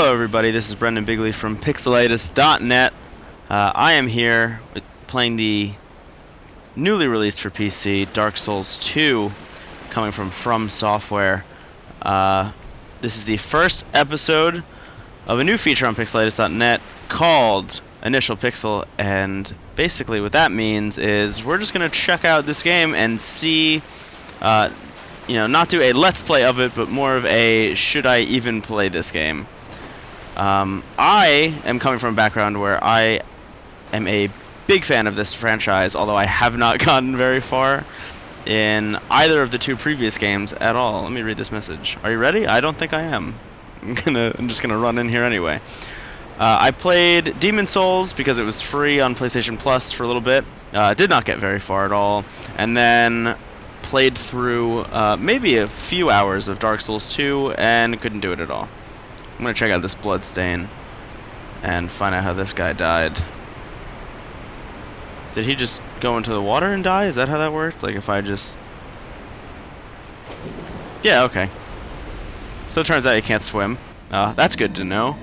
Hello everybody, this is Brendon Bigley from Pixelitis.net. I am here playing the newly released for PC Dark Souls 2, coming from Software. This is the first episode of a new feature on Pixelitis.net called Initial Pixel, and basically what that means is we're just going to check out this game and see, not do a let's play of it, but more of a should I even play this game. I am coming from a background where I am a big fan of this franchise, although I have not gotten very far in either of the two previous games at all. Let me read this message. Are you ready? I don't think I am. I'm just gonna run in here anyway. I played Demon Souls because it was free on PlayStation Plus for a little bit. Did not get very far at all, and then played through maybe a few hours of Dark Souls 2 and couldn't do it at all. I'm gonna check out this blood stain and find out how this guy died. Did he just go into the water and die? Is that how that works? Like if I just... Yeah, okay. So it turns out you can't swim. That's good to know.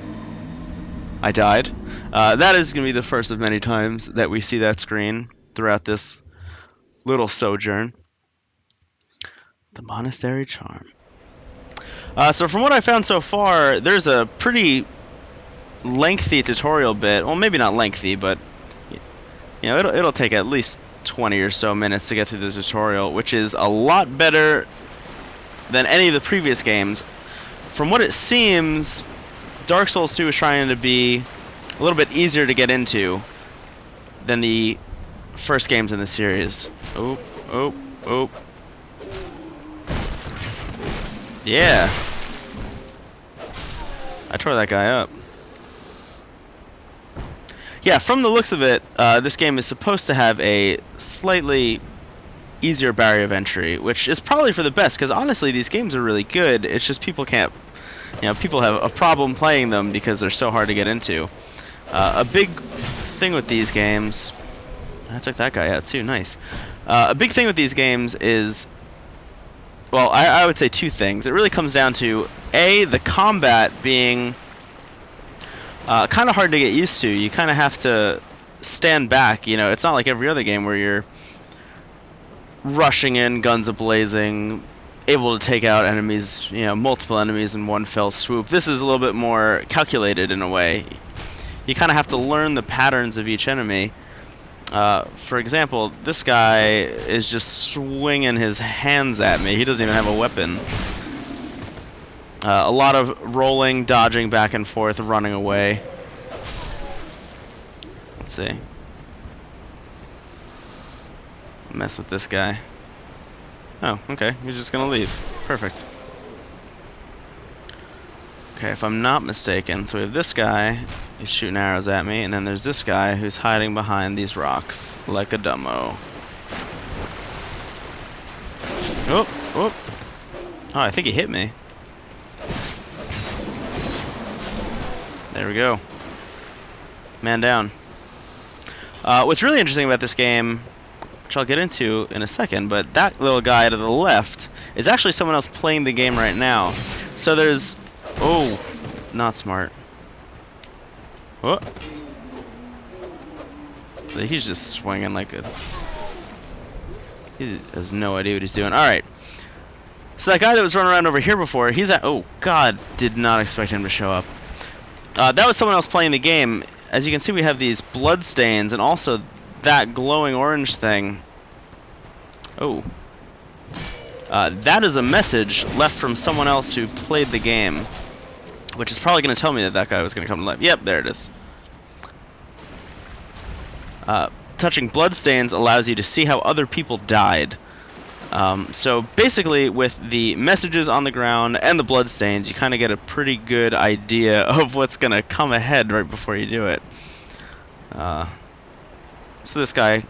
I died. That is gonna be the first of many times that we see that screen throughout this little sojourn. The Monastery Charm. So from what I found so far, there's a pretty lengthy tutorial bit. Well, maybe not lengthy, but it'll take at least 20 or so minutes to get through the tutorial, which is a lot better than any of the previous games. From what it seems, Dark Souls 2 is trying to be a little bit easier to get into than the first games in the series. Oh. Yeah. I tore that guy up. Yeah, from the looks of it, this game is supposed to have a slightly easier barrier of entry, which is probably for the best, because honestly, these games are really good. It's just people can't, people have a problem playing them because they're so hard to get into. A big thing with these games... I took that guy out too, nice. A big thing with these games is... Well, I would say two things. It really comes down to, A, the combat being kind of hard to get used to. You kind of have to stand back. It's not like every other game where you're rushing in, guns a-blazing, able to take out enemies, multiple enemies in one fell swoop. This is a little bit more calculated in a way. You kind of have to learn the patterns of each enemy. For example, this guy is just swinging his hands at me. He doesn't even have a weapon. A lot of rolling, dodging back and forth, running away. Let's see. Mess with this guy. Oh, okay. He's just gonna leave. Perfect. Okay, if I'm not mistaken, so we have this guy who's shooting arrows at me, and then there's this guy who's hiding behind these rocks like a dumbo. Oh, I think he hit me. There we go. Man down. What's really interesting about this game, which I'll get into in a second, but that little guy to the left is actually someone else playing the game right now. So there's... Oh, not smart. What? So he's just swinging like a... He has no idea what he's doing. Alright. So that guy that was running around over here before, he's at... Oh, God, did not expect him to show up. That was someone else playing the game. As you can see, we have these blood stains and also that glowing orange thing. Oh. That is a message left from someone else who played the game, which is probably going to tell me that that guy was going to come to life. Yep, there it is. Touching bloodstains allows you to see how other people died. So basically, with the messages on the ground and the bloodstains, you kind of get a pretty good idea of what's going to come ahead right before you do it. So this guy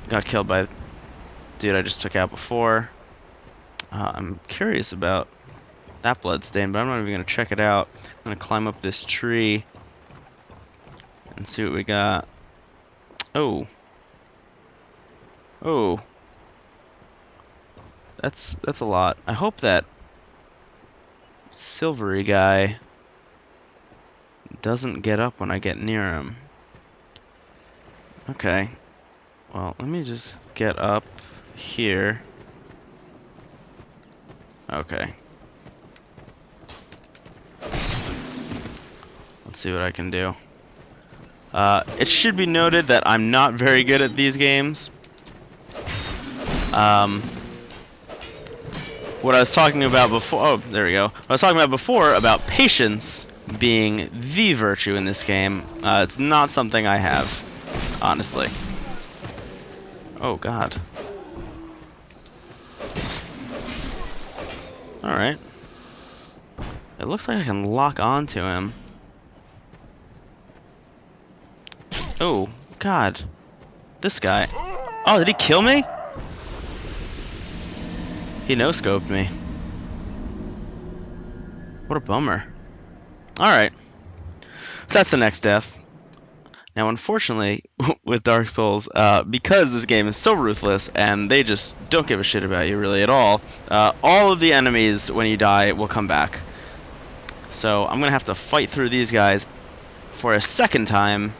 got killed by the dude I just took out before. I'm curious about that bloodstain, but I'm not even going to check it out. I'm going to climb up this tree and see what we got. Oh. That's a lot. I hope that silvery guy doesn't get up when I get near him. Okay. Well, let me just get up here. Okay. Let's see what I can do. It should be noted that I'm not very good at these games. What I was talking about before, oh, there we go. What I was talking about before about patience being the virtue in this game. It's not something I have, honestly. Oh, God. Alright. It looks like I can lock onto him. Oh, God. This guy. Oh, did he kill me? He no-scoped me. What a bummer. Alright. So that's the next death. Now, unfortunately, with Dark Souls, because this game is so ruthless and they just don't give a shit about you really at all of the enemies, when you die, will come back. So I'm going to have to fight through these guys for a second time.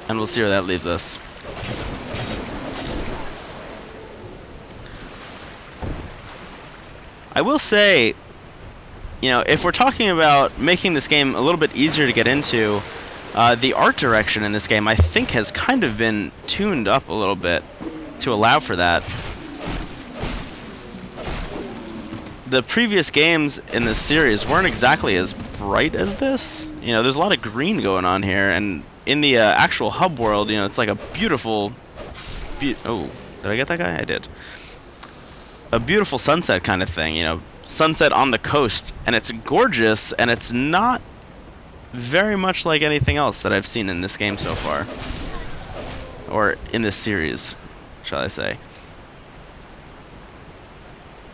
And we'll see where that leaves us. I will say, you know, if we're talking about making this game a little bit easier to get into, the art direction in this game, I think, has kind of been tuned up a little bit to allow for that. The previous games in the series weren't exactly as bright as this. You know, there's a lot of green going on here, and in the actual hub world, you know, it's like a beautiful... oh, did I get that guy? I did. A beautiful sunset kind of thing, you know, sunset on the coast, and it's gorgeous, and it's not very much like anything else that I've seen in this game so far, or in this series, shall I say.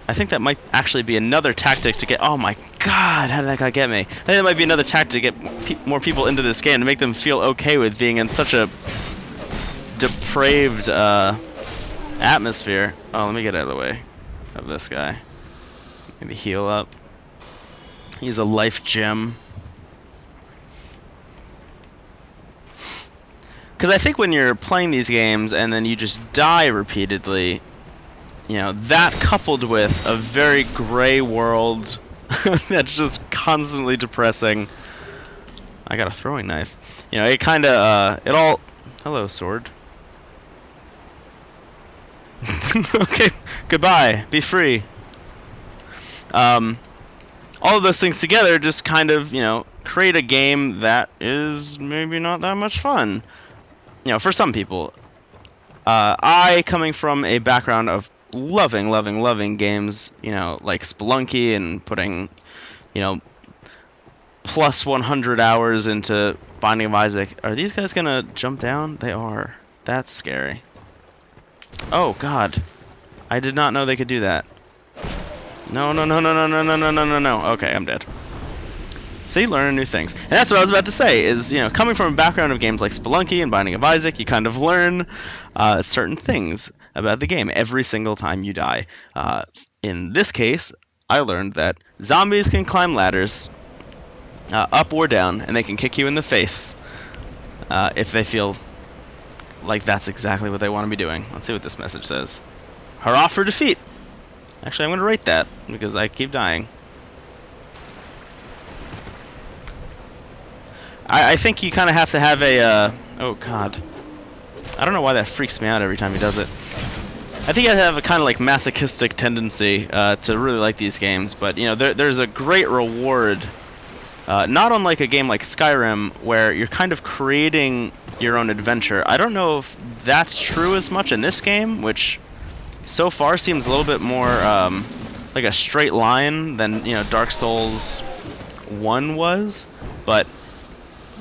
I think that might actually be another tactic to get... oh my God, how did that guy get me? I think that might be another tactic to get more people into this game, to make them feel okay with being in such a depraved atmosphere. Oh, let me get out of the way of this guy. Maybe heal up. He's a life gem. Because I think when you're playing these games and then you just die repeatedly, you know, that coupled with a very gray world that's just constantly depressing. I got a throwing knife. You know, it kind of, it all... hello, sword. Okay, goodbye. Be free. All of those things together just kind of, you know, create a game that is maybe not that much fun. You know, for some people. I, coming from a background of loving games, you know, like Spelunky and putting, you know, plus 100 hours into Binding of Isaac. Are these guys gonna jump down? They are. That's scary. Oh, God. I did not know they could do that. No. Okay, I'm dead. See, learning new things. And that's what I was about to say, is, you know, coming from a background of games like Spelunky and Binding of Isaac, you kind of learn certain things about the game every single time you die. In this case, I learned that zombies can climb ladders, up or down, and they can kick you in the face if they feel like that's exactly what they want to be doing. Let's see what this message says. Hurrah for defeat! Actually, I'm going to rate that, because I keep dying. I think you kind of have to have a, oh God. I don't know why that freaks me out every time he does it. I think I have a kind of like masochistic tendency to really like these games, but you know, there's a great reward, not unlike a game like Skyrim, where you're kind of creating your own adventure. I don't know if that's true as much in this game, which so far seems a little bit more like a straight line than, you know, Dark Souls 1 was, but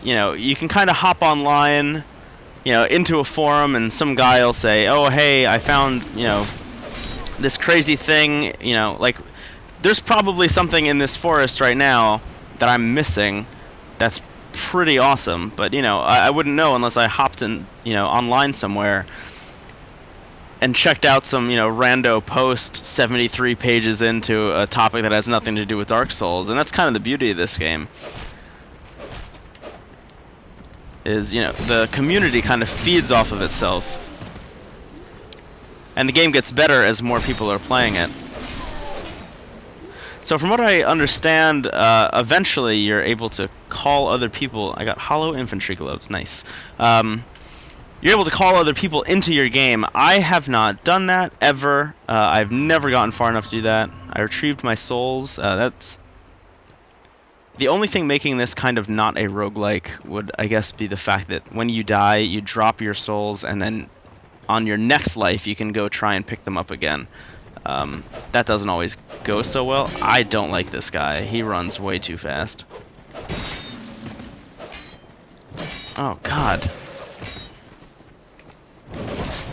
you know, you can kind of hop online, you know, into a forum, and some guy will say, oh, hey, I found, you know, this crazy thing, you know, like, there's probably something in this forest right now that I'm missing that's pretty awesome, but, you know, I wouldn't know unless I hopped in, you know, online somewhere. and checked out some, rando post 73 pages into a topic that has nothing to do with Dark Souls, and that's kind of the beauty of this game. Is, the community kind of feeds off of itself. And the game gets better as more people are playing it. So from what I understand, eventually you're able to call other people. I got hollow infantry gloves, nice. You're able to call other people into your game. I have not done that ever. I've never gotten far enough to do that. I retrieved my souls. That's the only thing making this kind of not a roguelike would, I guess, be the fact that when you die, you drop your souls, and then on your next life, you can go try and pick them up again. That doesn't always go so well. I don't like this guy. He runs way too fast. Oh, God.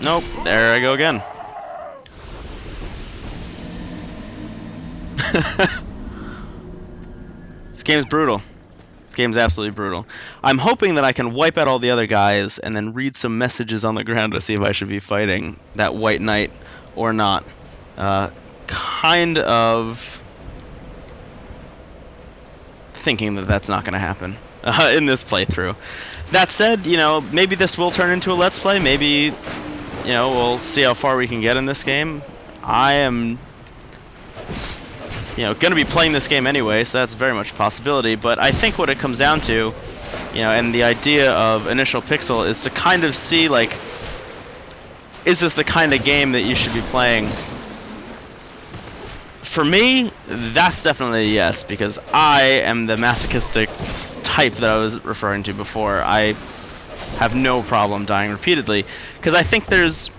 Nope, there I go again. This game's brutal. This game's absolutely brutal. I'm hoping that I can wipe out all the other guys and then read some messages on the ground to see if I should be fighting that White Knight or not. Kind of thinking that that's not going to happen in this playthrough. That said, maybe this will turn into a Let's Play. Maybe, we'll see how far we can get in this game. I am, going to be playing this game anyway, so that's very much a possibility. But I think what it comes down to, and the idea of Initial Pixel is to kind of see, like, is this the kind of game that you should be playing? For me, that's definitely a yes, because I am the masochistic type that I was referring to before. I have no problem dying repeatedly, because I think the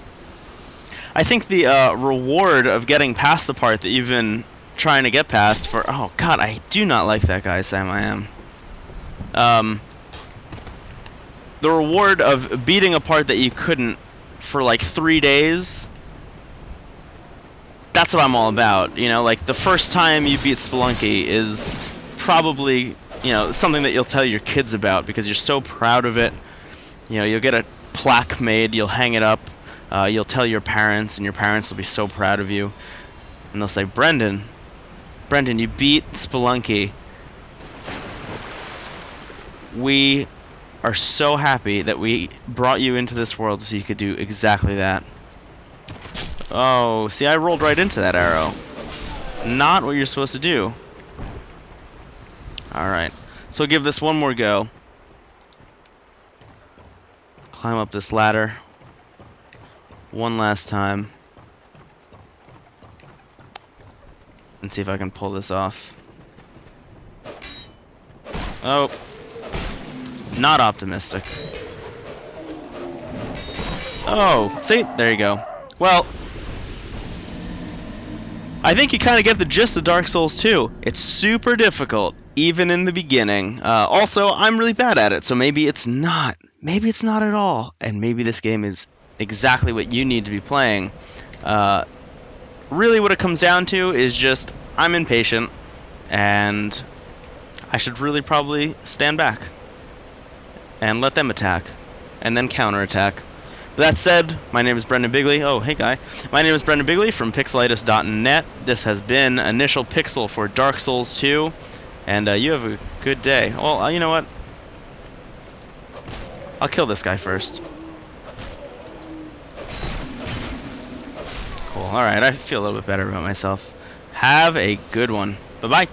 reward of getting past the part that you've been trying to get past for... Oh, God, I do not like that guy, Sam, I am. The reward of beating a part that you couldn't for, like, 3 days... That's what I'm all about, like the first time you beat Spelunky is probably, something that you'll tell your kids about because you're so proud of it. You'll get a plaque made, you'll hang it up, you'll tell your parents, and your parents will be so proud of you. And they'll say, Brendon, you beat Spelunky. We are so happy that we brought you into this world so you could do exactly that. Oh, see, I rolled right into that arrow. Not what you're supposed to do. Alright, so give this one more go. Climb up this ladder. One last time. And see if I can pull this off. Oh. Not optimistic. Oh, see? There you go. Well... I think you kind of get the gist of Dark Souls 2. It's super difficult, even in the beginning. Also, I'm really bad at it, so maybe it's not. Maybe it's not at all. And maybe this game is exactly what you need to be playing. Really what it comes down to is just, I'm impatient, and I should really probably stand back. And let them attack. And then counterattack. That said, my name is Brendon Bigley. Oh, hey, guy. My name is Brendon Bigley from Pixelitis.net. This has been Initial Pixel for Dark Souls 2. And you have a good day. Well, you know what? I'll kill this guy first. Cool. Alright, I feel a little bit better about myself. Have a good one. Bye-bye.